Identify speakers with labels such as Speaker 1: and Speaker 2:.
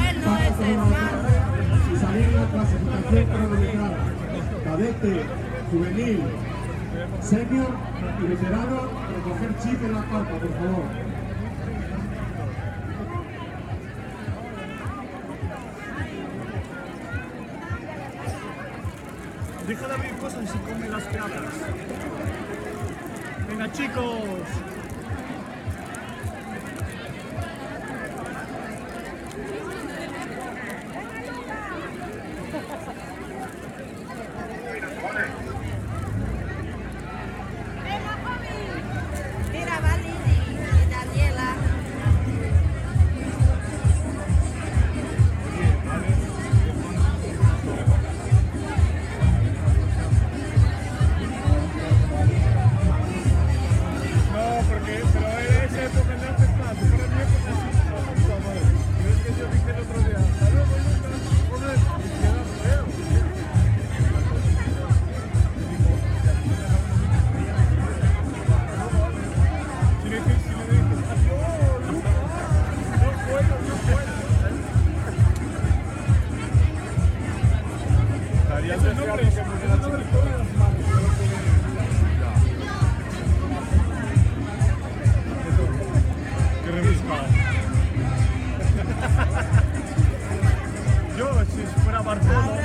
Speaker 1: bueno ese, hermano.
Speaker 2: Y salir en la clasificación cronometrada. Cadete, juvenil, senior y veterano, recoger chip en la carpa, por favor.
Speaker 3: Deja de abrir cosas y se comen las piratas. Venga, chicos.
Speaker 1: Mira, va Lili y Daniela.
Speaker 3: No, porque, pero en esa época no hace tanto. Para mi época sí, puta madre. Pero es que yo dije el otro día, hasta luego, Lucas, joder, y queda feo. Si le dices, adiós, Lucas, no puedo, no puedo. Estaría el nombre que me queda chiquito de las manos. Qué rebuscado. Yo, si fuera Barcelona,